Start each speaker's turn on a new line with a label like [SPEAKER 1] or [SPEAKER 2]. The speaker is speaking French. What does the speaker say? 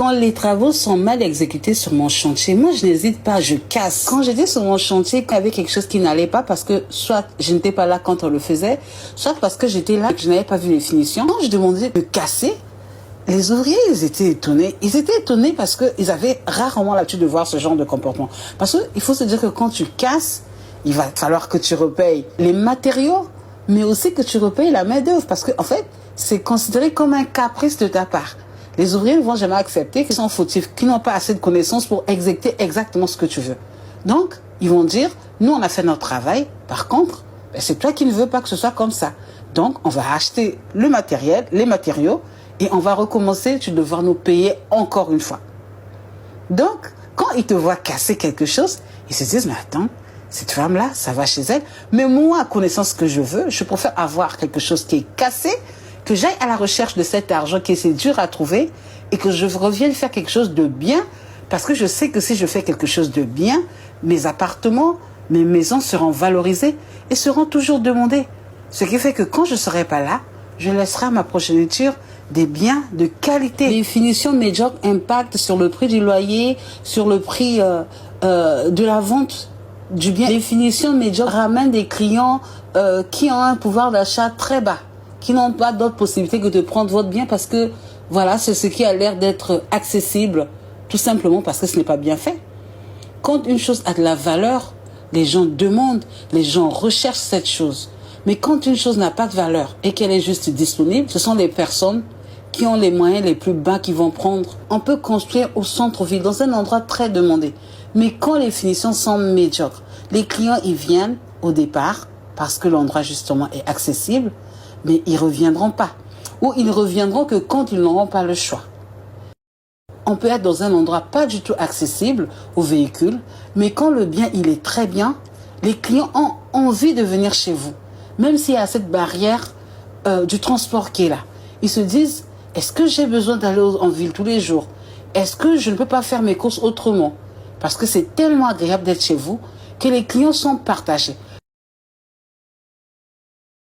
[SPEAKER 1] Quand les travaux sont mal exécutés sur mon chantier, moi je n'hésite pas, je casse. Quand j'étais sur mon chantier, quand il y avait quelque chose qui n'allait pas, parce que soit je n'étais pas là quand on le faisait, soit parce que j'étais là et que je n'avais pas vu les finitions, quand je demandais de casser, les ouvriers, ils étaient étonnés. Ils étaient étonnés parce qu'ils avaient rarement l'habitude de voir ce genre de comportement. Parce qu'il faut se dire que quand tu casses, il va falloir que tu repayes les matériaux, mais aussi que tu repayes la main-d'œuvre. Parce que, en fait, c'est considéré comme un caprice de ta part. Les ouvriers ne vont jamais accepter qu'ils sont fautifs, qu'ils n'ont pas assez de connaissances pour exécuter exactement ce que tu veux. Donc, ils vont dire, nous, on a fait notre travail. Par contre, c'est toi qui ne veux pas que ce soit comme ça. Donc, on va acheter le matériel, les matériaux, et on va recommencer, tu vas devoir nous payer encore une fois. Donc, quand ils te voient casser quelque chose, ils se disent, mais attends, cette femme-là, ça va chez elle. Mais moi, connaissant ce que je veux, je préfère avoir quelque chose qui est cassé, que j'aille à la recherche de cet argent qui est dur à trouver et que je revienne faire quelque chose de bien, parce que je sais que si je fais quelque chose de bien, mes appartements, mes maisons seront valorisées et seront toujours demandées. Ce qui fait que quand je ne serai pas là, je laisserai à ma progéniture des biens de qualité. Les finitions médiocres impactent sur le prix du loyer, sur le prix de la vente du bien. Les finitions médiocres ramènent des clients qui ont un pouvoir d'achat très bas, qui n'ont pas d'autre possibilité que de prendre votre bien parce que voilà, c'est ce qui a l'air d'être accessible, tout simplement parce que ce n'est pas bien fait. Quand une chose a de la valeur, les gens demandent, les gens recherchent cette chose. Mais quand une chose n'a pas de valeur et qu'elle est juste disponible, ce sont les personnes qui ont les moyens les plus bas qui vont prendre. On peut construire au centre-ville, dans un endroit très demandé. Mais quand les finitions sont médiocres, les clients y viennent au départ parce que l'endroit justement est accessible, mais ils ne reviendront pas. Ou ils ne reviendront que quand ils n'auront pas le choix. On peut être dans un endroit pas du tout accessible aux véhicules, mais quand le bien il est très bien, les clients ont envie de venir chez vous. Même s'il y a cette barrière du transport qui est là. Ils se disent, est-ce que j'ai besoin d'aller en ville tous les jours? Est-ce que je ne peux pas faire mes courses autrement? Parce que c'est tellement agréable d'être chez vous que les clients sont partagés.